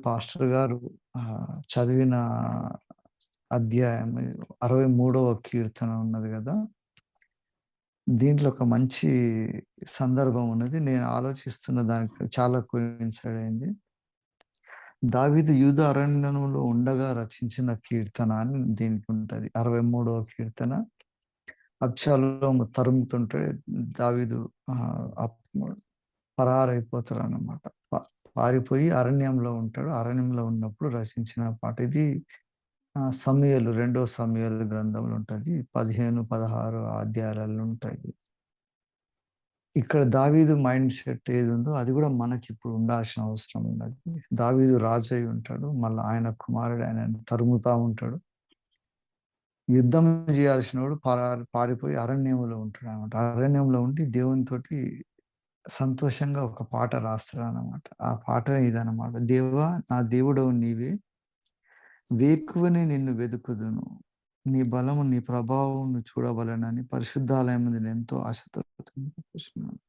Pastor గారు చదివిన అధ్యాయం 63వ కీర్తన ఉన్నది గదా! దీంట్లో ఒక మంచి సందర్భం ఉన్నది. నేను ఆలోచిస్తున్న దానికి చాలా కోయిన్సైడ్ అయింది. దావీదు యూదా అరణ్యంలో ఉండగా రచించిన కీర్తన అని దీనికుంటది. 63వ కీర్తన. అబ్షాలోము తరుముతుంటే దావీదు ఆహ్, పరారైపోతారన్నమాట. ప పారిపోయి అరణ్యంలో ఉంటాడు. అరణ్యంలో ఉన్నప్పుడు రచించిన పాట. ఇది సమూయేలు, రెండో సమూయేలు గ్రంథంలో ఉంటది. 15, 16 అధ్యాయాలలో ఉంటాయి. ఇక్కడ దావీదు మైండ్ సెట్ ఏదుందో అది గూడా మనకిప్పుడు ఉండాల్సిన అవసరం ఉన్నది. దావీదు రాజై ఉంటాడు. మళ్ళా ఆయన కుమారుడు ఆయనను తరుముతా ఉంటాడు. యుద్ధం జేయాల్సినోడు పారిపోయి అరణ్యంలో ఉంటాడనమాట. అరణ్యంలో ఉండి దేవునితోటి సంతోషంగా ఒక పాట రాస్తాడనమాట. ఆ పాట ఇదనమాట. దేవా నా దేవుడవు నీవే, వేకువనే నిన్ను వెదుకుదును. నీ బలము, నీ ప్రభావమును చూడవలెనని పరిశుద్ధాలయమందు నేనెంతో ఆశతో కూర్చున్నాను.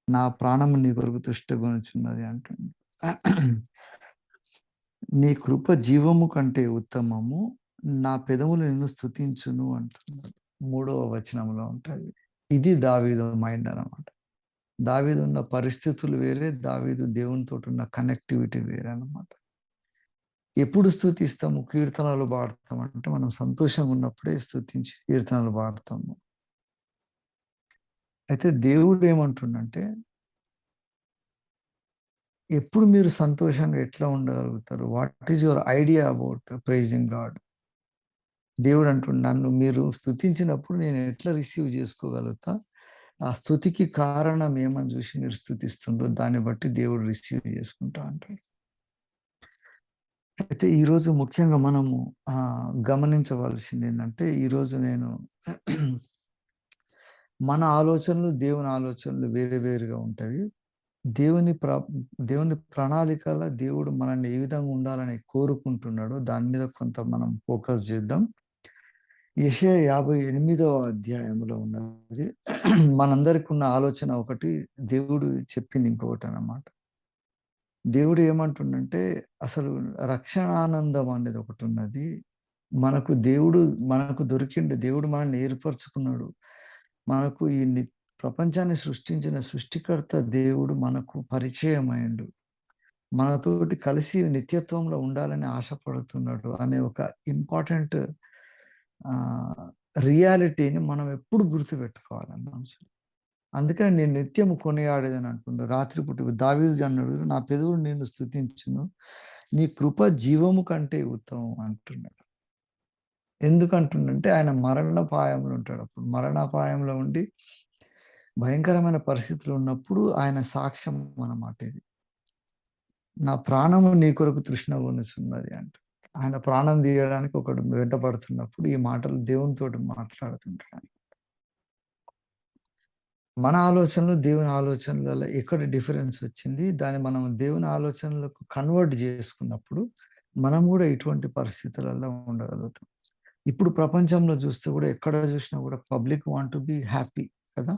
నా ప్రాణము నీ కొరకు తృష్టగొనుచున్నది అంటుండు. నీ కృప జీవము కంటే ఉత్తమము. నా పెదవులు నిన్ను స్తుతించును అంటున్నాడు. 3వ వచనంలో ఉంటది. ఇది దావీదు మైండ్ అన్నమాట. దావీదు ఉన్న పరిస్థితులు వేరే, దావీదు దేవునితోటున్న కనెక్టివిటీ వేరే అన్నమాట. ఎప్పుడు స్తుతిస్తాము? కీర్తనలు పాడతాం అంటే మనం సంతోషంగా ఉన్నప్పుడే స్తుతించి కీర్తనలు పాడతాము. అయితే దేవుడు ఏమంటుండంటే, ఎప్పుడు మీరు సంతోషంగా ఎట్లా ఉండగలుగుతారు? What is your idea about pricing God? దేవుడు అంటుండు, నన్ను మీరు స్తుతించినప్పుడు నేను ఎట్లా రిసీవ్ చేసుకోగలుగుతా? ఆ స్తుతికి కారణం ఏమని చూసి మీరు స్తుతిస్తుండ్రో దాన్ని బట్టి దేవుడు రిసీవ్ చేసుకుంటా అంటాడు. అయితే ఈరోజు ముఖ్యంగా మనము గమనించవలసిందేందంటే, ఈరోజు నేను మన ఆలోచనలు, దేవుని ఆలోచనలు వేరే వేరుగా ఉంటవి. దేవుని ప్ర దేవుని ప్రణాళికల దేవుడు మనల్ని ఏ విధంగా ఉండాలని కోరుకుంటున్నాడో దాని మీద కొంత మనం ఫోకస్ చేద్దాం. యెషయా 58వ అధ్యాయంలో ఉన్నది. మనందరికి ఉన్న ఆలోచన ఒకటి, దేవుడు చెప్పింది ఇంకొకటనమాట. దేవుడు ఏమంటుండంటే, అసలు రక్షణానందం అనేది ఒకటున్నది. మనకు దొరికిండు. దేవుడు మనల్ని ఏర్పరచుకున్నాడు. మనకు ప్రపంచాన్ని సృష్టించిన సృష్టికర్త దేవుడు మనకు పరిచయమైండు. మనతోటి కలిసి నిత్యత్వంలో ఉండాలని ఆశపడుతున్నాడు అనే ఒక ఇంపార్టెంట్ ఆహ్, రియాలిటీని మనం ఎప్పుడు గుర్తుపెట్టుకోవాలి మనుషులు. అందుకని నేను నిత్యము కొనియాడేదని అంటుండు. రాత్రిపూట దావీదు అన్నాడు, నా పెదవులు నిన్ను స్తుతించును. నీ కృప జీవము కంటే ఉత్తమం అంటున్నాడు. ఎందుకంటుండంటే ఆయన మరణాపాయంలో ఉంటాడు. అప్పుడు మరణాపాయంలో ఉండి భయంకరమైన పరిస్థితులు ఉన్నప్పుడు ఆయన సాక్ష్యం అన్నమాట ఇది. నా ప్రాణము నీ కొరకు తృష్ణగొనుచున్నది అంట. ఆయన ప్రాణం తీయడానికి ఒకడు వెంటపడుతున్నప్పుడు ఈ మాటలు దేవునితోటి మాట్లాడుతుంటాడు. మన ఆలోచనలు, దేవుని ఆలోచనలలో ఎక్కడ డిఫరెన్స్ వచ్చింది? దాన్ని మనం దేవుని ఆలోచనలకు కన్వర్ట్ చేసుకున్నప్పుడు, మనం గూడా ఇటువంటి పరిస్థితులలో ఉండగలుగుతాం. ఇప్పుడు ప్రపంచంలో చూస్తే గూడా ఎక్కడ చూసినా గూడా public want to be happy కదా!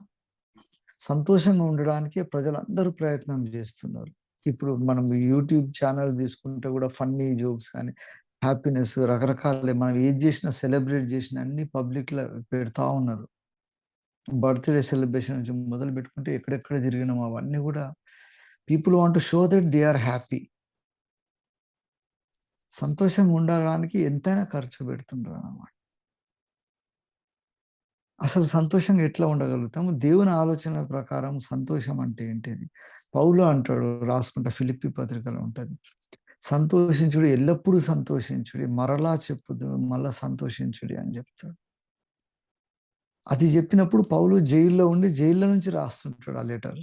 సంతోషంగా ఉండడానికే ప్రజలందరూ ప్రయత్నం జేస్తున్నారు. ఇప్పుడు మనం యూట్యూబ్ ఛానెల్ తీసుకుంటే గూడా ఫన్నీ జోక్స్ కానీ, హ్యాపీనెస్ రకరకాల మనం ఏది జేసినా సెలబ్రేట్ జేసినా అన్నీ పబ్లిక్‌లో పెడతా ఉన్నారు. బర్త్‌డే సెలబ్రేషన్ నుంచి మొదలుపెట్టుకుంటే ఎక్కడెక్కడ జరిగినామో అవన్నీ గూడా people want to show that they are happy. సంతోషంగా ఉండడానికి ఎంతైనా ఖర్చు పెడుతుండ్రనమాట. అసలు సంతోషంగా ఎట్లా ఉండగలుగుతాము? దేవుని ఆలోచన ప్రకారం సంతోషం అంటే ఏంటిది? పౌలు అంటాడు రాసుకుంటా, ఫిలిప్పీ పత్రికలో ఉంటది. సంతోషించుడి, ఎల్లప్పుడూ సంతోషించుడి, మరలా చెప్పుదును, మళ్ళా సంతోషించుడి అని జెప్తాడు. అది జెప్పినప్పుడు పౌలు జైల్‌లో ఉండి జైల్‌లో నుంచి రాస్తుంటాడు ఆ లెటర్.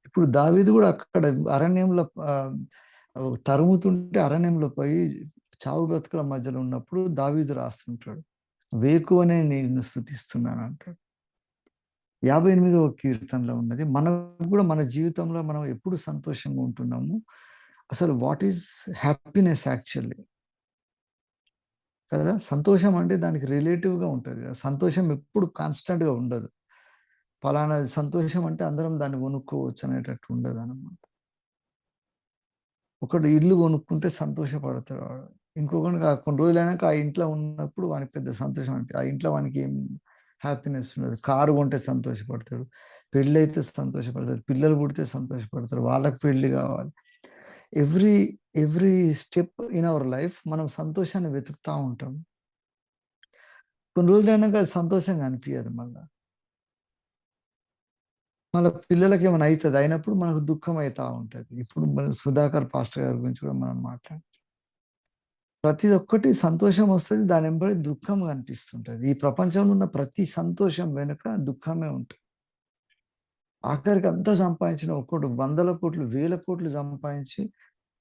ఇప్పుడు దావీదు గూడా అక్కడ అరణ్యంలో తరుముతుంటే అరణ్యంలో పోయి చావు బ్రతుకుల మధ్యలో ఉన్నప్పుడు దావీదు రాస్తుంటాడు. వేకువనే నిన్ను స్తుతిస్తున్నానంటాడు. 58వ కీర్తనలో ఉన్నది. మనకు గూడా మన జీవితంలో మనం ఎప్పుడు సంతోషంగా ఉంటున్నాము. అసలు వాట్ ఈస్ హ్యాపీనెస్ యాక్చువల్లీ కదా! సంతోషం అంటే దానికి రిలేటివ్‌గా ఉంటది కదా! సంతోషం ఎప్పుడు కాన్‌స్టాంట్‌గా ఉండదు. పలానాది సంతోషం అంటే అందరం దాన్ని కొనుక్కోవచ్చు అనేటట్టు ఉండదనమాట. ఒకడు ఇల్లు కొనుక్కుంటే సంతోషపడతాడు వాడు. ఇంకొకనికి కొన్ని రోజులైనాక ఆ ఇంట్లో ఉన్నప్పుడు వానికి పెద్ద సంతోషం ఆ ఇంట్లో వానికి ఏం హ్యాపీనెస్ ఉండదు. కారు కొంటే సంతోషపడతాడు. పెళ్ళైతే సంతోషపడతాడు. పిల్లలు పుడితే సంతోషపడతారు. వాళ్ళకి పెళ్లి గావాలి. Every every step in our life మనం సంతోషాన్ని వెతుకుతా ఉంటాం. కొన్ని రోజులైనాక అది సంతోషంగా అనిపియదు మళ్ళా. మళ్ళా పిల్లలకేమైనా అయితది. అయినప్పుడు మనకు దుఃఖం అయితా ఉంటది. ఇప్పుడు మన సుధాకర్ పాస్టర్ గారి గురించి కూడా మనం ప్రతి ఒక్కటి సంతోషం వస్తది. దాని వెంబడి దుఃఖం కనిపిస్తుంటది. ఈ ప్రపంచంలో ఉన్న ప్రతి సంతోషం వెనుక దుఃఖమే ఉంటది. ఆఖరికి అంతా సంపాదించిన ఒక్కడు వందల కోట్లు, వేల కోట్లు సంపాదించి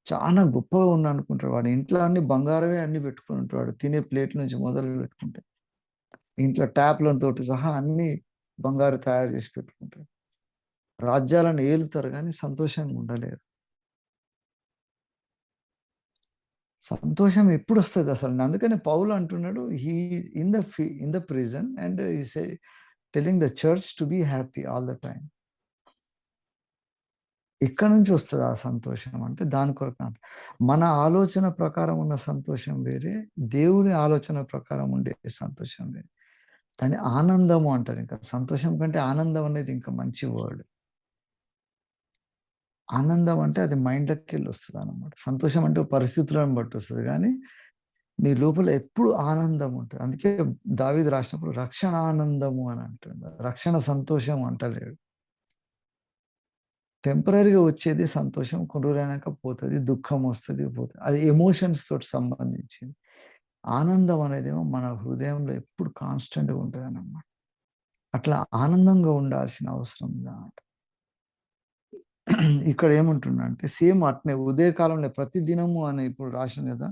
చానా గొప్పగా ఉన్నాననుకుంటాడు. వాడి ఇంట్లో అన్ని బంగారమే అన్ని పెట్టుకొని ఉంటాడు. తినే ప్లేట్ నుంచి మొదలు పెట్టుకుంటే. ఇంట్లో ట్యాప్‌లతోటి సహా అన్నీ బంగారు తయారు చేసి పెట్టుకుంటాడు. రాజ్యాలను ఏలుతారు గానీ సంతోషంగా ఉండలేరు. సంతోషం ఎప్పుడొస్తదసలు? అందుకనే పౌలు అంటున్నాడు, in the prison and he telling the church to be happy all the time. ఎక్కడి నుంచి వస్తది ఆ సంతోషం అంటే దాని కొరకు మన ఆలోచన ప్రకారం ఉన్న సంతోషం వేరే, దేవుని ఆలోచన ప్రకారం ఉండే సంతోషం వేరే. దాన్ని ఆనందము అంటారు. ఇంకా సంతోషం కంటే ఆనందం అనేది ఇంకా మంచి వర్డ్. ఆనందం అంటే అది మైండ్‌లోకెళ్ళి వస్తదనమాట. సంతోషం అంటే పరిస్థితులను బట్టి వస్తది గానీ, నీ లోపల ఎప్పుడు ఆనందం ఉంటది. అందుకే దావీదు రాసినప్పుడు రక్షణానందము అని అంటుండు. రక్షణ సంతోషం అంటలేడు. టెంపరరీగా వచ్చేది సంతోషం. కొన్ని రోజులైనాక పోతది. దుఃఖం వస్తది, పోతది. అది ఎమోషన్స్ తోటి సంబంధించింది. ఆనందం అనేదేమో మన హృదయంలో ఎప్పుడు కాన్స్టెంట్‌గా ఉంటదనమాట. అట్లా ఆనందంగా ఉండాల్సిన అవసరం ఉందన్నమాట. ఇక్కడ ఏముంటుందంటే సేమ్ అట్నే ఉదయకాలంలో ప్రతి దినము అని ఇప్పుడు రాసింది గదా!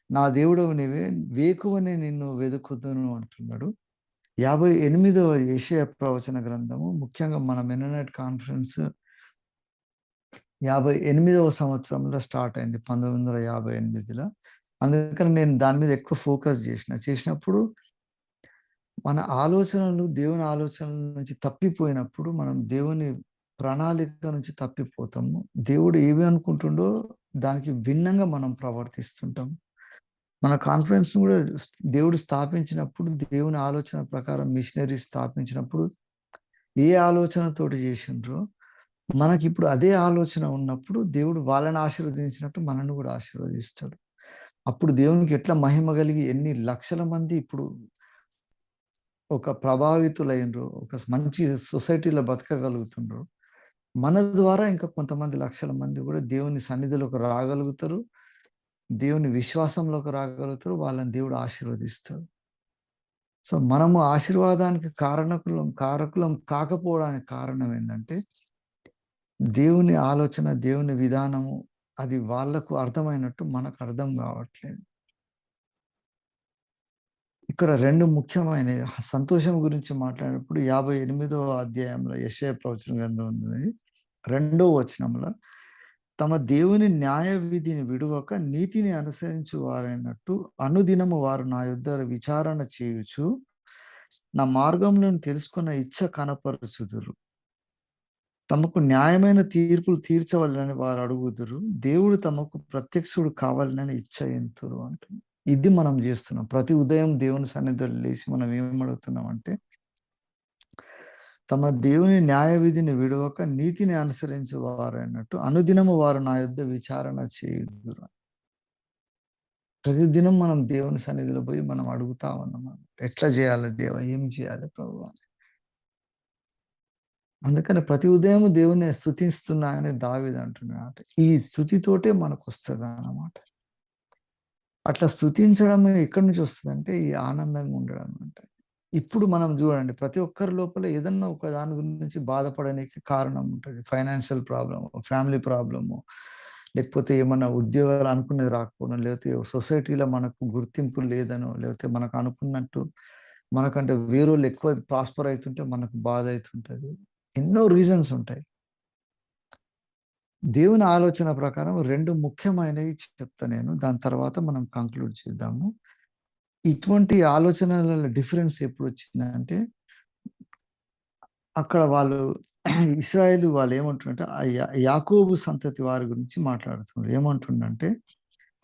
నా దేవుడవు నీవే వేకువనే నిన్ను వెదుకుదును అంటున్నాడు. 58వ యెషయా ప్రవచన గ్రంథము ముఖ్యంగా మన మెననైట్ కాన్ఫరెన్స్ 58వ సంవత్సరంలో స్టార్ట్ అయింది. 1958లో. అందుకని నేను దాని మీద ఎక్కువ ఫోకస్ చేసినప్పుడు మన ఆలోచనలు దేవుని ఆలోచనల నుంచి తప్పిపోయినప్పుడు మనం దేవుని ప్రణాళిక నుంచి తప్పిపోతాము. దేవుడు ఏవి అనుకుంటుండో దానికి భిన్నంగా మనం ప్రవర్తిస్తుంటాం. మన కాన్ఫరెన్స్‌ని గూడా దేవుడు స్థాపించినప్పుడు దేవుని ఆలోచన ప్రకారం మిషనరీస్ స్థాపించినప్పుడు ఏ ఆలోచనతోటి జేసిండ్రో మనకిప్పుడు అదే ఆలోచన ఉన్నప్పుడు దేవుడు వాళ్ళని ఆశీర్వదించినట్టు మనల్ని గూడా ఆశీర్వదిస్తాడు. అప్పుడు దేవునికి ఎట్లా మహిమ కలిగి ఎన్ని లక్షల మంది ఇప్పుడు ఒక ప్రభావితులైనరు. ఒక మంచి సొసైటీలో బతకగలుగుతుండ్రు. మన ద్వారా ఇంకా కొంతమంది లక్షల మంది గూడా దేవుని సన్నిధిలోకి రాగలుగుతారు. దేవుని విశ్వాసంలోకి రాగలుగుతారు. వాళ్ళని దేవుడు ఆశీర్వదిస్తాడు. సో, మనము ఆశీర్వాదానికి కారకులం కాకపోవడానికి కారణం ఏందంటే, దేవుని ఆలోచన, దేవుని విధానము అది వాళ్ళకు అర్థమైనట్టు మనకు అర్థం గావట్లేదు. ఇక్కడ 2 ముఖ్యమైనవి. సంతోషం గురించి మాట్లాడినప్పుడు 58వ అధ్యాయంలో యెషయా ప్రవచన గ్రంథం ఉన్నది. రెండో వచనంలో తమ దేవుని న్యాయ విధిని విడువక నీతిని అనుసరించు వారైనట్టు అనుదినము వారు నా యొద్ద విచారణ చేయుచు నా మార్గములను తెలుసుకున్న ఇచ్చ కనపరుచుదురు. తమకు న్యాయమైన తీర్పులు తీర్చవలెనని వారు అడుగుదురు. దేవుడు తమకు ప్రత్యక్షుడు కావాలనని ఇచ్చయింతురు అంటుంది. ఇది మనం జేస్తున్నాం. ప్రతి ఉదయం దేవుని సన్నిధిలో లేసి మనం ఏం అడుగుతున్నామంటే, తమ దేవుని న్యాయ విధిని విడవక నీతిని అనుసరించు వారన్నట్టు అనుదినము వారు నా యొద్ద విచారణ చేయుదురు. ప్రతిదినం మనం దేవుని సన్నిధిలో పోయి మనం అడుగుతా ఉన్నాం. ఎట్లా జేయాలి దేవా? ఏం చేయాలి ప్రభువా? అందుకని ప్రతి ఉదయము దేవుడిని స్తుతిస్తున్నా అని దావీదు అంటున్నాడట. ఈ స్తుతితోటే మనకొస్తదన్నమాట. అట్లా స్తుతించడం ఎక్కడి నుంచి వస్తదంటే, ఈ ఆనందంగా ఉండడం అంటే. ఇప్పుడు మనం జూడండి ప్రతి ఒక్కరి లోపల ఏదన్నా ఒక దాని గురించి బాధపడడానికి కారణం ఉంటది. ఫైనాన్షియల్ ప్రాబ్లము, ఫ్యామిలీ ప్రాబ్లము, లేకపోతే ఏమన్నా ఉద్యోగాలు అనుకున్నది రాకపోవడం, లేకపోతే సొసైటీలో మనకు గుర్తింపు లేదనో, లేకపోతే మనకు అనుకున్నట్టు మనకంటే వేరోళ్ళు ఎక్కువ ప్రాస్పర్ అయితుంటే మనకు బాధ అయితుంటది. ఎన్నో రీజన్స్ ఉంటాయి. దేవుని ఆలోచన ప్రకారం 2 ముఖ్యమైనవి చెప్తా నేను. దాని తర్వాత మనం కంక్లూడ్ చేద్దాము. ఇటువంటి ఆలోచనలలో డిఫరెన్స్ ఎప్పుడొచ్చిందంటే, అక్కడ వాళ్ళు ఇశ్రాయేలు వాళ్ళు ఏమంటుండంటే యాకోబు సంతతి వారి గురించి మాట్లాడుతున్నారు. ఏమంటుండంటే,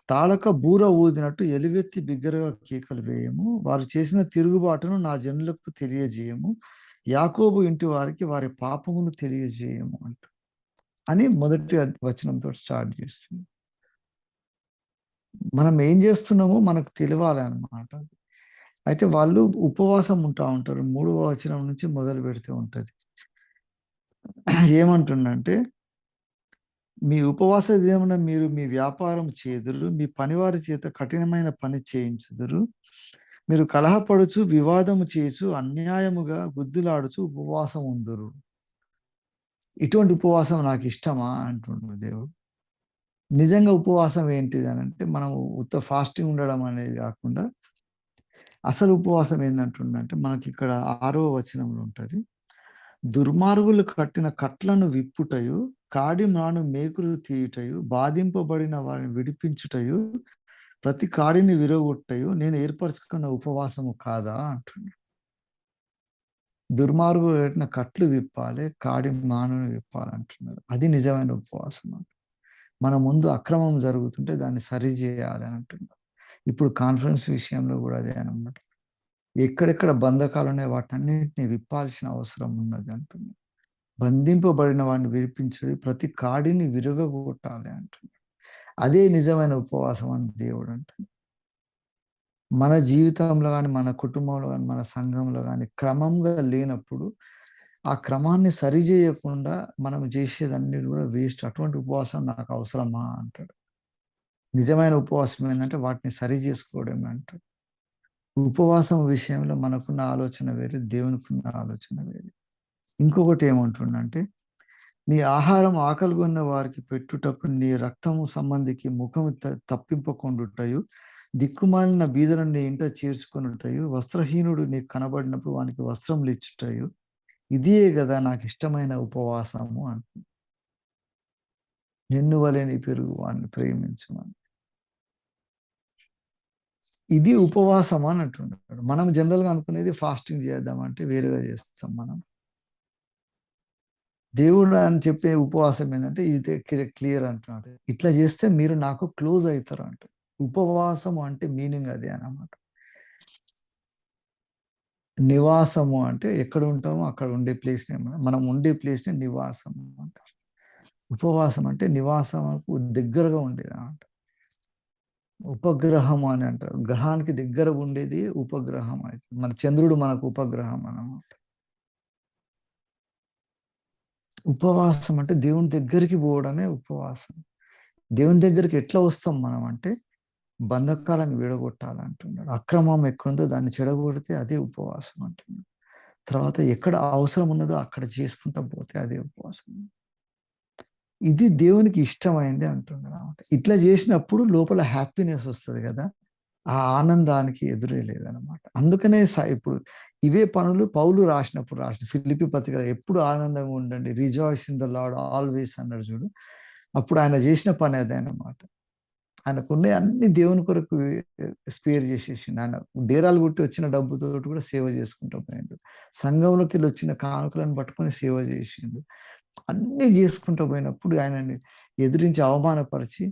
తాళక బూర ఊదినట్టు ఎలుగెత్తి బిగ్గరగా కేకలు వేయము. వారు చేసిన తిరుగుబాటును నా జనులకు తెలియజేయము. యాకోబు ఇంటి వారికి వారి పాపమును తెలియజేయము అని మొదటి వచనంతో స్టార్ట్ చేస్తుంది. మనం ఏం చేస్తున్నామో మనకు తెలియాలి అన్నమాట. అయితే వాళ్ళు ఉపవాసం ఉంటారు. 3వ వచనం నుంచి మొదలు పెడితే ఉంటది. ఏమంటుండంటే, మీ ఉపవాస దినమున మీరు మీ వ్యాపారం చేదురు, మీ పనివారి చేత కఠినమైన పని చేయించుదురు. మీరు కలహపడుచు, వివాదము చేయుచు, అన్యాయముగా గుద్దులాడుచు ఉపవాసం ఉందురు. ఇటువంటి ఉపవాసం నాకు ఇష్టమా అంటుండు దేవుడు. నిజంగా ఉపవాసం ఏంటిది అనంటే, మనం ఉత్త ఫాస్టింగ్ ఉండడం అనేది కాకుండా, అసలు ఉపవాసం ఏందంటుండంటే, మనకి ఇక్కడ 6వ వచనంలో ఉంటది. దుర్మార్గులు కట్టిన కట్లను విప్పుటయు, కాడి మ్రాను మేకులు తీయుటయు, బాధింపబడిన వారిని విడిపించుటయు, ప్రతి కాడిని విరగొట్టయు నేను ఏర్పరచుకున్న ఉపవాసము కాదా అంటున్నాడు. దుర్మార్గులు కట్టిన కట్లు విప్పాలి, కాడి మ్రానును విప్పాలంటున్నాడు. అది నిజమైన ఉపవాసం. మన ముందు అక్రమం జరుగుతుంటే దాన్ని సరిచేయాలి అని అంటున్నాడు. ఇప్పుడు కాన్ఫరెన్స్ విషయంలో కూడా అదే అన్నమాట. ఎక్కడెక్కడ బంధకాలు ఉన్నాయో వాటన్నిటిని విప్పాల్సిన అవసరం ఉన్నది అంటున్నాడు. బంధింపబడిన వాడిని విడిపించుడి, ప్రతి కాడిని విరగగొట్టాలి అంటున్నాడు. అదే నిజమైన ఉపవాసం అని దేవుడు అంటున్నాడు. మన జీవితంలో కానీ, మన కుటుంబంలో కానీ, మన సంఘంలో కానీ క్రమంగా లేనప్పుడు ఆ క్రమాన్ని సరిచేయకుండా మనం చేసేదన్నీ కూడా వేస్ట్. అటువంటి ఉపవాసం నాకు అవసరమా అంటాడు. నిజమైన ఉపవాసం ఏంటంటే వాటిని సరి చేసుకోవడమే అంటాడు. ఉపవాసం విషయంలో మనకున్న ఆలోచన వేరే, దేవునికున్న ఆలోచన వేరే. ఇంకొకటి ఏమంటుండంటే, నీ ఆహారం ఆకలిగొన్న వారికి పెట్టుటకు నీ రక్తము సంబంధికి ముఖము తప్పింపకుండుటయు, దిక్కుమాలిన బీదలను నీ ఇంట చేర్చుకొనుటయు, వస్త్రహీనుడు నీకు కనబడినప్పుడు వానికి వస్త్రములు ఇచ్చుటయు, ఇదే కదా నాకు ఇష్టమైన ఉపవాసము అంటుంది. నిన్ను వలె నీ పెరుగు వాడిని ప్రేమించమని. ఇది ఉపవాసం అని అంటున్నాడు. మనం జనరల్‌గా అనుకునేది ఫాస్టింగ్ చేద్దామంటే వేరేగా చేస్తాం మనం. దేవుడు అని చెప్పే ఉపవాసం ఏంటంటే ఇది క్లియర్ అంటున్నాడు. ఇట్లా చేస్తే మీరు నాకు క్లోజ్ అవుతారు అంట. ఉపవాసము అంటే మీనింగ్ అదే అన్నమాట. నివాసము అంటే ఎక్కడ ఉంటామో అక్కడ ఉండే ప్లేస్‌ని మనం ఉండే ప్లేస్‌ని నివాసం అంటారు. ఉపవాసం అంటే నివాసముకు దగ్గరగా ఉండేదన్నమాట. ఉపగ్రహం అని అంటారు. గ్రహానికి దగ్గర ఉండేది ఉపగ్రహం అయితే. మన చంద్రుడు మనకు ఉపగ్రహం అన్నమాట. ఉపవాసం అంటే దేవుని దగ్గరికి పోవడమే ఉపవాసం. దేవుని దగ్గరికి ఎట్లా వస్తాం మనం అంటే బంధకాలను విడగొట్టాలంటున్నాడు. అక్రమం ఎక్కడుందో దాన్ని చెడగొడితే అదే ఉపవాసం అంటున్నాడు. తర్వాత ఎక్కడ అవసరం ఉన్నదో అక్కడ చేసుకుంటా పోతే అదే ఉపవాసం. ఇది దేవునికి ఇష్టమైంది అంటున్నాడు. ఇట్లా చేసినప్పుడు లోపల హ్యాపీనెస్ వస్తది కదా! ఆ ఆనందానికి ఎదురే లేదనమాట. అందుకనే ఇప్పుడు ఇవే పనులు పౌలు రాసిన ఫిలిప్పీ పత్రిక ఎప్పుడు ఆనందంగా ఉండండి. Rejoice in the lord always అన్నాడు చూడు. అప్పుడు ఆయన చేసిన పని అదే అన్నమాట. ఆయనకున్నయి అన్ని దేవుని కొరకు స్పేర్ చేసేసిండు. ఆయన డేరాలు కొట్టి వచ్చిన డబ్బుతోటి కూడా సేవ చేసుకుంటూ పోయిండు. సంఘంలోకెళ్ళి వచ్చిన కానుకలను పట్టుకొని సేవ చేసిండు. అన్నీ చేసుకుంటూ పోయినప్పుడు ఆయనని ఎదిరించి అవమానపరిచి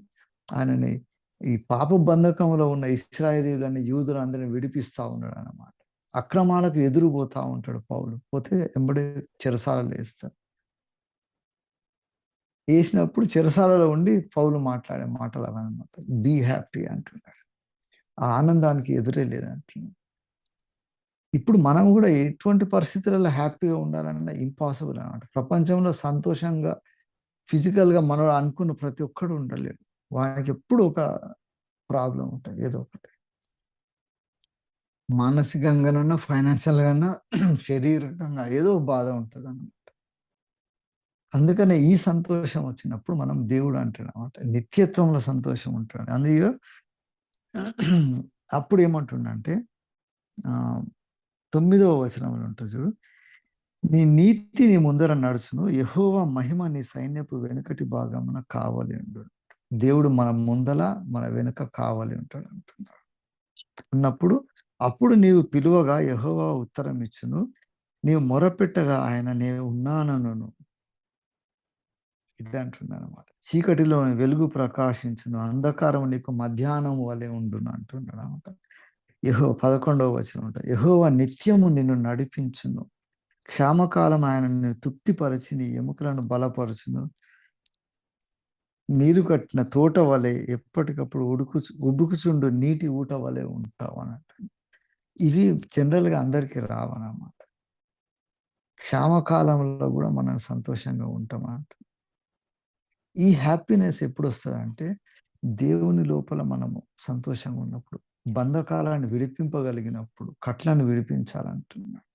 ఆయనని ఈ పాప బంధకంలో ఉన్న ఇశ్రాయేలీయులని యూదులందరిని విడిపిస్తా ఉన్నాడన్నమాట. అక్రమాలకు ఎదురు పోతా ఉంటాడు పౌలు. పోతే ఎంబడే చెరసాలలో ఏస్తారు. ఏసినప్పుడు చెరసాలలో ఉండి పౌలు మాట్లాడే మాటలు అవన్నమాట. బీ హ్యాపీ అంటున్నాడు. ఆ ఆనందానికి ఎదురే లేదంటున్నాడు. ఇప్పుడు మనం కూడా ఎటువంటి పరిస్థితులలో హ్యాపీగా ఉండాలన్నా ఇంపాసిబుల్ అన్నమాట. ప్రపంచంలో సంతోషంగా ఫిజికల్‌గా మనోడు అనుకున్న ప్రతి ఒక్కడు ఉండలేడు. వానికి ఎప్పుడు ఒక ప్రాబ్లమ్ ఉంటది ఏదో ఒకటి. మానసికంగానన్నా, ఫైనాన్షియల్‌గాన్నా, శారీరకంగా ఏదో బాధ ఉంటదన్నమాట. అందుకనే ఈ సంతోషం వచ్చినప్పుడు మనం దేవుడు అంటాడనమాట. నిత్యత్వంలో సంతోషం ఉంటాడు. అందుకే అప్పుడు ఏమంటుండంటే 9వ వచనంలో ఉంటది చూడు. నీ నీతి నీ ముందర నడుచును. యెహోవా మహిమ నీ సైన్యపు వెనుకటి భాగమున కావలి ఉండును. దేవుడు మన ముందల, మన వెనుక కావలి ఉంటాడు అంటున్నాడు. ఉన్నప్పుడు అప్పుడు నీవు పిలువగా యెహోవా ఉత్తరం ఇచ్చును. నీవు మొరపెట్టగా ఆయన నేను ఉన్నాననును. ఇది అంటున్నాడనమాట. చీకటిలోని వెలుగు ప్రకాశించును. అంధకారం నీకు మధ్యాహ్నం వలె ఉండును అంటున్నాడనమాట. 11వ వచనం ఉంటది. యెహోవా నిత్యము నిన్ను నడిపించును. క్షామకాలం ఆయన నిన్ను తృప్తిపరచి నీ ఎముకలను బలపరచును. నీరు కట్టిన తోట వలె ఎప్పటికప్పుడు ఉబుకుచుండు నీటి ఊట వలె ఉంటావు అన్నట్టు. ఇవి జనరల్‌గా అందరికి రావనమాట. క్షామకాలంలో గూడా మనం సంతోషంగా ఉంటామన్నట్టు. ఈ హ్యాపీనెస్ ఎప్పుడొస్తదంటే, దేవుని లోపల మనము సంతోషంగా ఉన్నప్పుడు, బంధకాలను విడిపింపగలిగినప్పుడు, కట్లను విడిపించాలంటున్నాడు.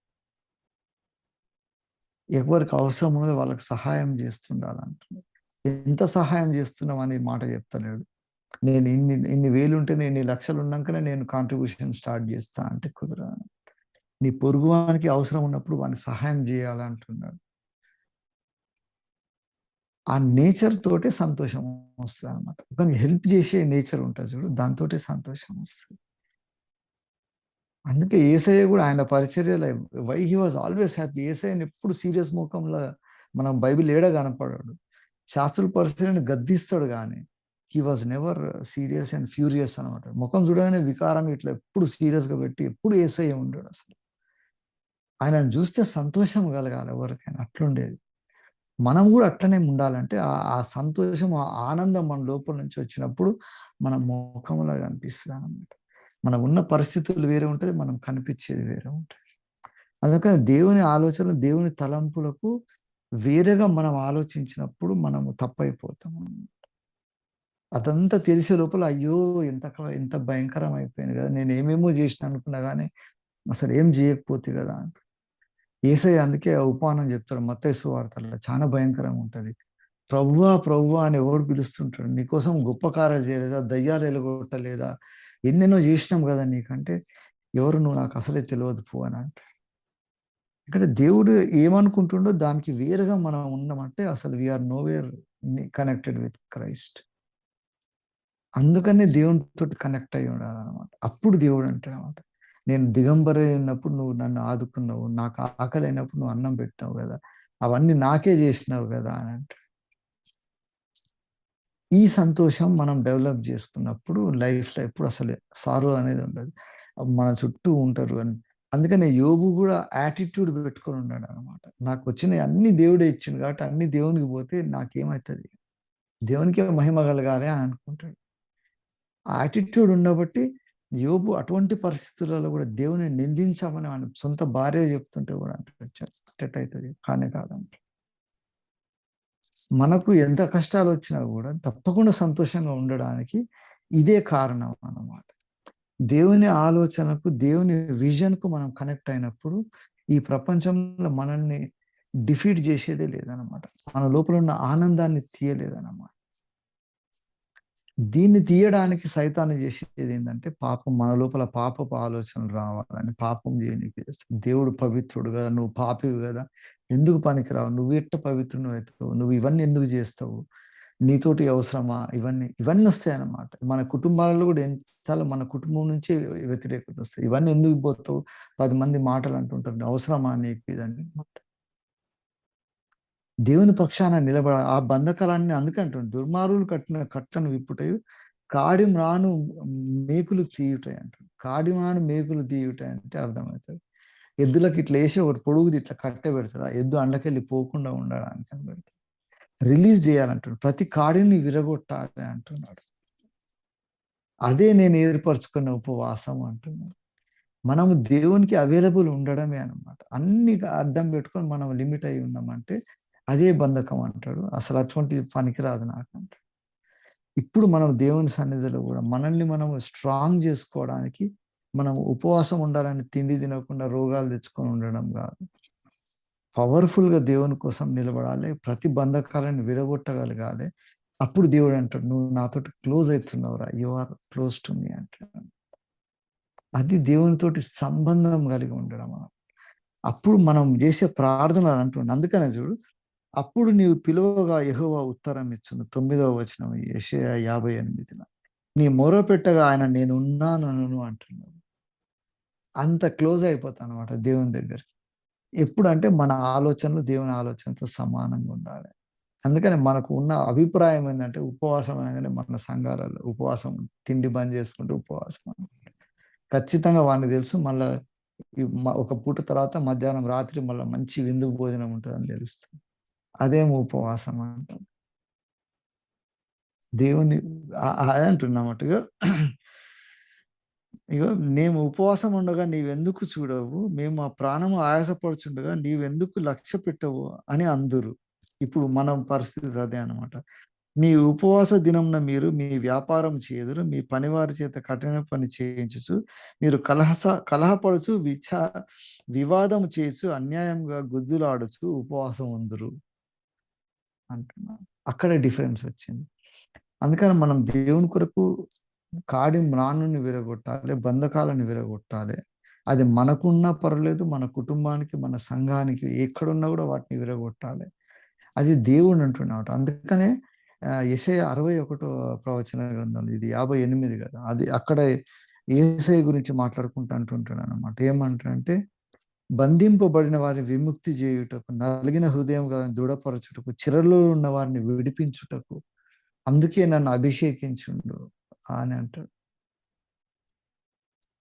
ఎవరికి అవసరం ఉన్నదో వాళ్ళకి సహాయం చేస్తుండాలంటున్నాడు. ఎంత సహాయం చేస్తున్నాం అనే మాట చెప్తలేడు. నేను ఇన్ని వేలుంటే నేను ఇన్ని లక్షలున్నాకనే నేను కాంట్రిబ్యూషన్ స్టార్ట్ చేస్తా అంటే కుదరదు. నీ పొరుగువానికి అవసరం ఉన్నప్పుడు వానికి సహాయం చేయాలంటున్నాడు. ఆ నేచర్ తోటే సంతోషం వస్తదనమాట. ఒకనికి హెల్ప్ చేసే నేచర్ ఉంటది చూడు, దాంతోటే సంతోషం వస్తది. అందుకే యేసయ్య గూడా ఆయన పరిచర్యలో why he was always happy. యేసయ్యని ఎప్పుడు సీరియస్ మొఖంలో మనం బైబిల్ ఏడ కనపడడు. శాస్త్రుల పరిచర్యను గద్దిస్తాడు గానీ, he was never serious and furious అనమాట. మొఖం చూడగానే వికారంగా ఇట్లా ఎప్పుడు సీరియస్‌గా పెట్టి ఎప్పుడు యేసయ్య ఉండడసలు. ఆయనను చూస్తే సంతోషం కలగాలి ఎవరికైనా అట్లుండేది. మనం గూడా అట్లనే ఉండాలంటే ఆ సంతోషం, ఆ ఆనందం మన లోపల నుంచి వచ్చినప్పుడు మన మొఖంలో కనిపిస్తదనమాట. మనం ఉన్న పరిస్థితులు వేరే ఉంటది. మనం కనిపిచ్చేది వేరే ఉంటది. అందుకని దేవుని ఆలోచనలు, దేవుని తలంపులకు వేరేగా మనం ఆలోచించినప్పుడు మనము తప్పైపోతాము. అదంతా తెలిసే లోపల అయ్యో! ఎంత భయంకరం అయిపోయింది గదా! నేనేమేమో జేసినా అనుకున్నా గానీ అసలు ఏం జేయకపోతి గదా! యేసయ్య అందుకే ఆ ఉపమానం జెప్తాడు మత్తయి సువార్తలో చాలా భయంకరంగా ఉంటది. ప్రభువా! ప్రభువా! అని ఎవడు పిలుస్తుంటాడు. నీకోసం గొప్ప కార్యాలు చేయలేదా? దయ్యాలు ఎలగొట్టలేదా? ఎన్నెన్నో జేసినాం గదా! నీకంటే, ఎవరు నువ్వు నాకసలే తెలవదు పో అని అంటాడు. ఇక్కడ దేవుడు ఏమనుకుంటుండో దానికి వేరుగా మనం ఉన్నామంటే అసలు we are nowhere connected with Christ. అందుకనే దేవునితోటి కనెక్ట్ అయ్యి ఉండాలనమాట. అప్పుడు దేవుడు అంటాడనమాట. నేను దిగంబరై ఉన్నప్పుడు నువ్వు నన్ను ఆదుకున్నావు. నాకు ఆకలైనప్పుడు నువ్వు అన్నం పెట్టావు గదా! అవన్నీ నాకే జేసినావు గదా! అని అంటాడు. ఈ సంతోషం మనం డెవలప్ చేసుకున్నప్పుడు లైఫ్‌లో ఎప్పుడు అసలు సారో అనేది ఉండదు. మన చుట్టూ ఉంటారు అని. అందుకనే యోబు గూడా యాటిట్యూడ్ పెట్టుకొని ఉన్నాడనమాట. నాకొచ్చినయి అన్నీ దేవుడే ఇచ్చిండు కాబట్టి అన్నీ దేవునికి పోతే నాకేమైతది? దేవునికే మహిమ కలగాలి అని అనుకుంటాడు. ఆ యాటిట్యూడ్ ఉండబట్టి యోబు అటువంటి పరిస్థితులలో గూడా దేవుని నిందించమని ఆయన సొంత భార్య చెప్తుంటే గూడా అంటాడు. ఎట్టయితది? కానే కాదంట. మనకు ఎంత కష్టాలొచ్చినా గూడా తప్పకుండా సంతోషంగా ఉండడానికి ఇదే కారణం అన్నమాట. దేవుని ఆలోచనకు, దేవుని విజన్‌కు మనం కనెక్ట్ అయినప్పుడు ఈ ప్రపంచంలో మనల్ని డిఫీట్ జేసేదే లేదనమాట. మన లోపల ఉన్న ఆనందాన్ని తీయలేదనమాట. దీన్ని తీయడానికి సైతాను జేసేదేందంటే పాపం మన లోపల పాపపు ఆలోచనలు రావాలని, పాపం జేయనీకి చేస్తాడు. దేవుడు పవిత్రుడు గదా! నువ్వు పాపివి గదా! ఎందుకు పనికిరావు? నువ్వెట్ట పవిత్రునివైతావు? నువ్వు ఇవన్నీ ఎందుకు జేస్తావు? నీతోటి అవసరమా? ఇవన్నొస్తాయన్నమాట. మన కుటుంబాలలో గూడా చాలా మన కుటుంబం నుంచే వ్యతిరేకతొస్తాయి. ఇవన్నీ ఎందుకు బోతావు? 10 మంది మాటలు అంటుంటారు. అవసరమా నీకు ఇదని? దేవుని పక్షాన ఆ బంధకాలన్నీ అందుకే అంటుండు. దుర్మార్గులు కట్టిన కట్లను విప్పుటయు, కాడి మ్రాను మేకులు తీయుటయి అంటాడు. కాడి మ్రాను మేకులు తీయుటయి అంటే అర్థమైతది. ఎద్దులకి ఇట్లా ఏసి ఒకటి పొడుగుది ఇట్లా కట్టె పెడతాడు. ఆ ఎద్దు అండ్లకెళ్ళి పోకుండా ఉండడానికి అని పెడతాడు. రిలీజ్ చేయాలంటాడు. ప్రతి కాడిని విరగొట్టాలి అంటున్నాడు. అదే నేను ఏర్పరచుకున్న ఉపవాసం అంటున్నాడు. మనము దేవునికి అవైలబుల్ ఉండడమే అన్నమాట. అన్ని అడ్డం పెట్టుకొని మనం లిమిట్ అయ్యి ఉన్నామంటే అదే బంధకం అంటాడు. అసలు అటువంటిది పనికిరాదు నాకంటాడు. ఇప్పుడు మనం దేవుని సన్నిధిలో గూడా మనల్ని మనం స్ట్రాంగ్ జేసుకోవడానికి మనం ఉపవాసం ఉండాలని తిండి తినకుండా రోగాలు తెచ్చుకొని ఉండడం గాదు. పవర్‌ఫుల్‌గా దేవుని కోసం నిలబడాలి. ప్రతి బంధకాలను విడగొట్టగలగాలి. అప్పుడు దేవుడు అంటాడు, "నువ్వు నాతోటి క్లోజ్ అయితున్నావురా. You are close to me" అంటాడు. అది దేవునితోటి సంబంధం కలిగి ఉండడం. అప్పుడు మనం జేసే ప్రార్థనలు అంటుండు. అందుకనే చూడు, అప్పుడు నీవు పిలువగా యెహోవా ఉత్తరం ఇచ్చును. 9వ వచనం యెషయా 58 నీ మొరపెట్టగా ఆయన నేనున్నాననును అంటున్నాడు. అంత క్లోజ్ అయిపోతానన్నమాట దేవుని దగ్గరికి. ఎప్పుడంటే మన ఆలోచనలు దేవుని ఆలోచనతో సమానంగా ఉండాలి. అందుకని మనకు ఉన్న అభిప్రాయం ఏందంటే, ఉపవాసం అనగానే మన సంఘాలలో ఉపవాసం తిండి బంద్ చేసుకుంటూ ఉపవాసం అనమాట. ఖచ్చితంగా వానికి తెలుసు మళ్ళా ఒక పూట తర్వాత మధ్యాహ్నం, రాత్రి మళ్ళా మంచి విందు భోజనం ఉంటదని తెలుస్తది. అదేమో ఉపవాసం అంటాం. దేవుని అదే అంటున్నమాట. ఇగో మేము ఉపవాసం ఉండగా నీవెందుకు చూడవు? మేము మా ప్రాణము ఆయాసపడుచుండగా నీవెందుకు లక్ష్య పెట్టవు అని అందురు. ఇప్పుడు మనం పరిస్థితి అదే అన్నమాట. మీ ఉపవాస దినమున మీరు మీ వ్యాపారం చేయుదురు. మీ పనివారి చేత కఠిన పని చేయించుచు, మీరు కలహపడుచు, వివాదం చేయుచు, అన్యాయంగా గుద్దులాడుచు ఉపవాసం ఉందురు అంటున్నాడు. అక్కడే డిఫరెన్స్ వచ్చింది. అందుకని మనం దేవుని కొరకు కాడి మ్రానుని విరగొట్టాలి. బంధకాలను విరగొట్టాలి. అది మనకున్నా పర్వాలేదు, మన కుటుంబానికి, మన సంఘానికి ఎక్కడున్నా గూడా వాటిని విరగొట్టాలి. అది దేవుడు అంటున్నాడు. అందుకనే యెషయా 61 ప్రవచన గ్రంథం ఇది 58 గదా! అది అక్కడ యేసయ్య గురించి మాట్లాడుకుంటూ అంటుంటాడనమాట. ఏమంటాడంటే, బంధింపబడిన వారిని విముక్తి చేయుటకు, నలిగిన హృదయం గలవారిని దృఢపరచుటకు, చెరలో ఉన్న వారిని విడిపించుటకు, అందుకే నన్ను అభిషేకించుండు అని అంటాడు.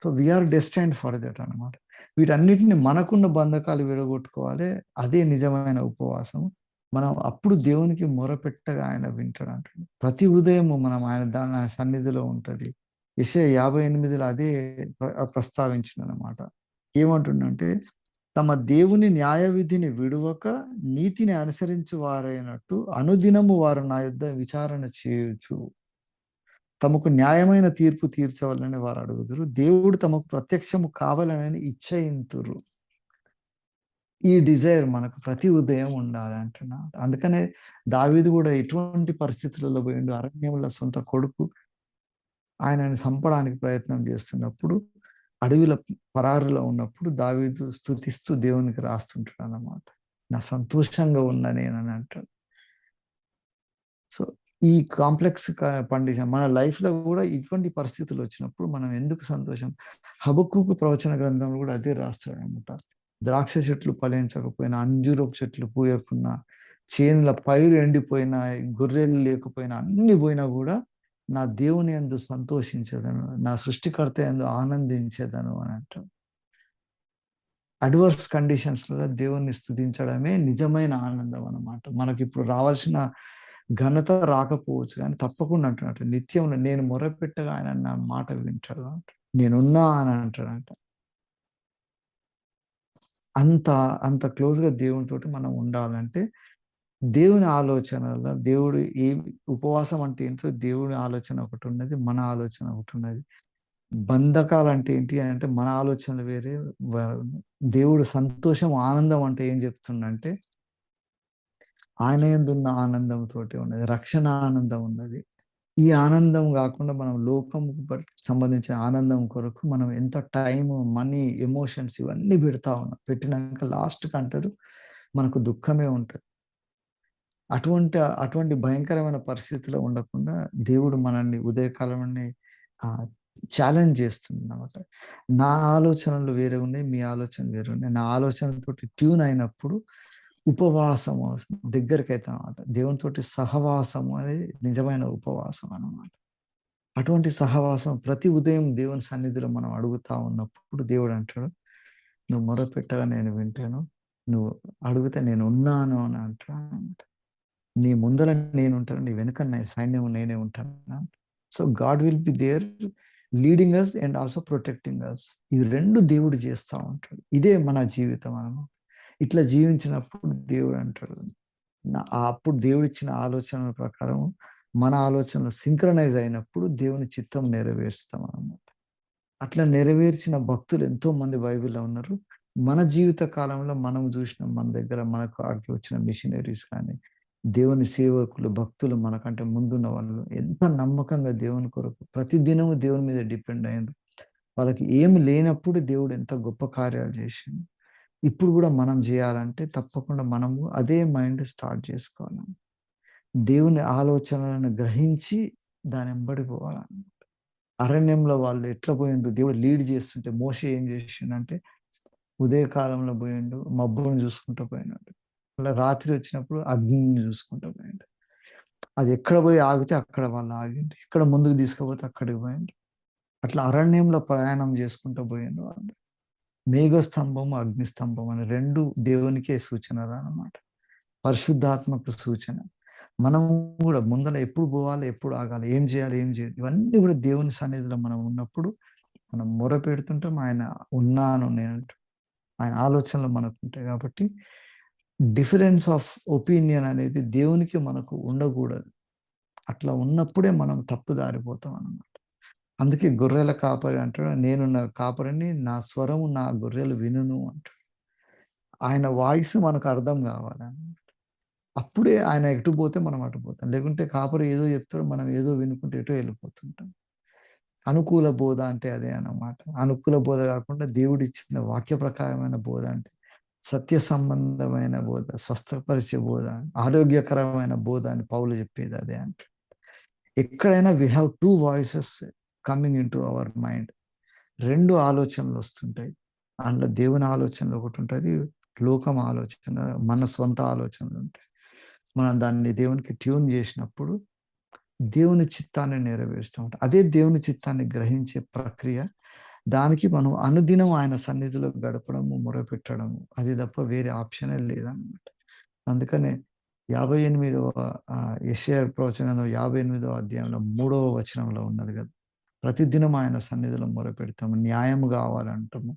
So, we are destined for that అన్నమాట. వీటన్నిటిని మనకున్న బంధకాలు విడగొట్టుకోవాలి. అదే నిజమైన ఉపవాసం. మనం అప్పుడు దేవునికి మొరపెట్టగా ఆయన వింటాడంటాడు. ప్రతి ఉదయము మనం ఆయన సన్నిధిలో ఉంటది. యెషయా 58లో అదే ప్రస్తావించిండనమాట. ఏమంటుండంటే, తమ దేవుని న్యాయ విధిని విడువక నీతిని అనుసరించు వారైనట్టు అనుదినము వారు నా యొద్ద విచారణ చేయుచు తమకు న్యాయమైన తీర్పు తీర్చవలనని వారు అడుగుదురు. దేవుడు తమకు ప్రత్యక్షము కావాలనని ఇచ్చయింతురు. ఈ డిజైర్ మనకు ప్రతి ఉదయం ఉండాలి అంటున్నాడు. అందుకనే దావీదు గూడా ఎటువంటి పరిస్థితులలో పోయిండు. అరణ్యంలో సొంత కొడుకు ఆయనని చంపడానికి ప్రయత్నం చేస్తున్నప్పుడు, అడవిలో పరారులో ఉన్నప్పుడు దావీదు స్తుతిస్తూ దేవునికి రాస్తుంటాడన్నమాట. నా సంతోషంగా ఉన్నా నేనని అంటాడు. సో, ఈ కాంప్లెక్స్ కండిషన్ మన లైఫ్‌లో గూడా ఇటువంటి పరిస్థితులు వచ్చినప్పుడు మనం ఎందుకు సంతోషం? హబక్కూకు ప్రవచన గ్రంథంలో గూడా అదే రాస్తాడనమాట. ద్రాక్ష చెట్లు ఫలించకపోయినా, అంజూరపు చెట్లు పూయకున్నా, చేనుల పైరు ఎండిపోయినా, గొర్రెలు లేకపోయినా, అన్నీ పోయినా గూడా నా దేవుని యందు సంతోషించేదను. నా సృష్టికర్త యందు ఆనందించేదను అని అంటాడు. అడ్వర్స్ కండిషన్స్‌లో దేవుణ్ణి స్తుతించడమే నిజమైన ఆనందం అన్నమాట. మనకిప్పుడు రావాల్సిన ఘనత రాకపోవచ్చు గానీ తప్పకుండా అంటున్నట్టు నిత్యం నేను మొరపెట్టగా ఆయన నా మాట వింటాడు అంట. నేనున్నా అని అంటాడంట. అంత అంత క్లోజ్‌గా దేవునితోటి మనం ఉండాలంటే దేవుని ఆలోచనలో దేవుడు ఉపవాసం అంటే ఏంటో దేవుని ఆలోచన ఒకటున్నది. మన ఆలోచన ఒకటున్నది. బంధకాలంటే ఏంటి అనంటే మన ఆలోచనలు వేరే. వ దేవుడు సంతోషం, ఆనందం అంటే ఏం చెప్తుండంటే ఆయన యందున్న ఆనందంతోటి ఉన్నది. రక్షణ ఆనందం ఉన్నది. ఈ ఆనందం గాకుండా మనం లోకంకు సంబంధించిన ఆనందం కొరకు మనం ఎంత టైము, మనీ, ఎమోషన్స్ ఇవన్నీ పెడతా ఉన్నాం. పెట్టినంక లాస్ట్‌కి అంటారు మనకు దుఃఖమే ఉంటది. అటువంటి భయంకరమైన పరిస్థితిలో ఉండకుండా దేవుడు మనల్ని ఉదయకాలంలోనే ఛాలెంజ్ చేస్తుందన్నమాట. నా ఆలోచనలు వేరే ఉన్నాయి. మీ ఆలోచనలు వేరే ఉన్నాయి. నా ఆలోచనలతోటి ట్యూన్ అయినప్పుడు ఉపవాసం దగ్గరికైతామన్నమాట. దేవునితోటి సహవాసం అనేది నిజమైన ఉపవాసం అన్నమాట. అటువంటి సహవాసం ప్రతి ఉదయం దేవుని సన్నిధిలో మనం అడుగుతా ఉన్నప్పుడు దేవుడు అంటాడు, "నువ్వు మొరపెట్టగా నేను వింటాను. నువ్వు అడిగితే నేనున్నాను" అని అంటాడు. నీ ముందల నేనుంటాను. నీ వెనక సైన్యం నేనే ఉంటాను. So, God will be there leading us and also protecting us. ఇవి 2 దేవుడు చేస్తా ఉంటాడు. ఇదే మన జీవితం అన్నమాట. ఇట్లా జీవించినప్పుడు దేవుడు అంటాడు, అప్పుడు దేవుడిచ్చిన ఆలోచనల ప్రకారం మన ఆలోచనలు సింక్రనైజ్ అయినప్పుడు దేవుని చిత్తం నెరవేరుస్తాం అన్నమాట. అట్లా నెరవేర్చిన భక్తులు ఎంతో మంది బైబిల్‌లో ఉన్నారు. మన జీవిత కాలంలో మనం చూసిన మన దగ్గర మన కాడికి వచ్చిన మిషనరీస్ కానీ, దేవుని సేవకులు, భక్తులు మనకంటే ముందున్న వాళ్ళు ఎంత నమ్మకంగా దేవుని కొరకు ప్రతిదినము దేవుని మీద డిపెండ్ అయ్యిండ్రు. వాళ్ళకి ఏమి లేనప్పుడు దేవుడు ఎంత గొప్ప కార్యాలు చేసిండు. ఇప్పుడు గూడా మనం జేయాలంటే తప్పకుండా మనము అదే మైండ్ స్టార్ట్ జేసుకోవాలి. దేవుని ఆలోచనలను గ్రహించి దానెంబడి పోవాలన్నమాట. అరణ్యంలో వాళ్ళు ఎట్లా పోయిండ్రు, దేవుడు లీడ్ చేస్తుంటే మోషే ఏం చేసిండంటే ఉదయకాలంలో పోయిండు, మబ్బును చూసుకుంటూ పోయినాడు. మళ్ళా రాత్రి వచ్చినప్పుడు అగ్నిని చూసుకుంటూ పోయిండు. అది ఎక్కడ పోయి ఆగితే అక్కడ వాళ్ళు ఆగిండ్రు. ఎక్కడ ముందుకు తీసుకుపోతే అక్కడికి పోయిండ్రు. అట్లా అరణ్యంలో ప్రయాణం చేసుకుంటూ పోయిండ్రు వాళ్ళు. మేఘస్తంభము, అగ్నిస్తంభం అని 2 దేవునికే సూచనలనమాట. పరిశుద్ధాత్మకు సూచన. మనం గూడా ముందల ఎప్పుడు పోవాలి, ఎప్పుడు ఆగాలి, ఏం చేయాలి, ఏం చేయాలి ఇవన్నీ గూడా దేవుని సన్నిధిలో మనం ఉన్నప్పుడు మనం మొరపెడుతుంటాం. ఆయన ఉన్నాను నేనంటూ. ఆయన ఆలోచనలు మనకుంటాయి కాబట్టి డిఫరెన్స్ ఆఫ్ ఒపీనియన్ అనేది దేవునికి మనకు ఉండకూడదు. అట్లా ఉన్నప్పుడే మనం తప్పుదారిపోతాం అన్నమాట. అందుకే గొర్రెల కాపరి అంటాడు, నేను నా కాపరిని, నా స్వరము నా గొర్రెలు వినును అంటాడు. ఆయన వాయిస్ మనకు అర్థం కావాలన్నమాట. అప్పుడే ఆయన ఎటు పోతే మనం అటు పోతాం. లేకుంటే కాపరి ఏదో చెప్తాడు, మనం ఏదో వినుకుంటే ఎటో వెళ్ళిపోతుంటాం. అనుకూల బోధ అంటే అదే అన్నమాట. అనుకూల బోధ కాకుండా దేవుడిచ్చిన వాక్య ప్రకారమైన బోధ అంటే సత్య సంబంధమైన బోధ, స్వస్థపరిచే బోధ, ఆరోగ్యకరమైన బోధ అని పౌలు చెప్పేది అదే అంటాడు. ఎక్కడైనా we have 2 voices coming into our mind. 2 ఆలోచనలొస్తుంటాయి. అందులో దేవుని ఆలోచనలు ఒకటుంటది. లోకం ఆలోచన, మన సొంత ఆలోచనలుంటాయి. మనం దాన్ని దేవునికి ట్యూన్ జేసినప్పుడు దేవుని చిత్తాన్ని నెరవేరుస్తూ ఉంటాం. అదే దేవుని చిత్తాన్ని గ్రహించే ప్రక్రియ. దానికి మనం అనుదినం ఆయన సన్నిధిలో గడపడము, మొరపెట్టడము. అది తప్ప వేరే ఆప్షనే లేదనమాట. అందుకనే 58వ యెషయా ప్రవచనంలో 58వ అధ్యాయంలో 3వ వచనంలో ఉన్నది గదా! ప్రతిదినం ఆయన సన్నిధిలో మొరపెడతాము. న్యాయం గావాలంటాము.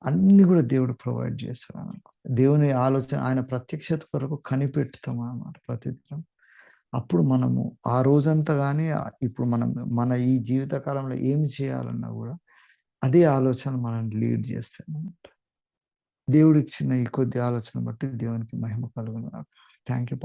అన్నీ గూడా దేవుడు ప్రొవైడ్ చేస్తాడనమాట. దేవుని ఆలోచన ఆయన ప్రత్యక్షత కొరకు కనిపెట్టుతామనమాట ప్రతిదినం. అప్పుడు మనము ఆ రోజంతా గాని ఇప్పుడు మనం మన ఈ జీవిత కాలంలో ఏమి చేయాలన్నా గూడా అదే ఆలోచన మనల్ని లీడ్ చేస్తాయనమాట. దేవుడిచ్చిన ఈ కొద్ది ఆలోచన బట్టి దేవునికి మహిమ కలుగును గాక. Thank you.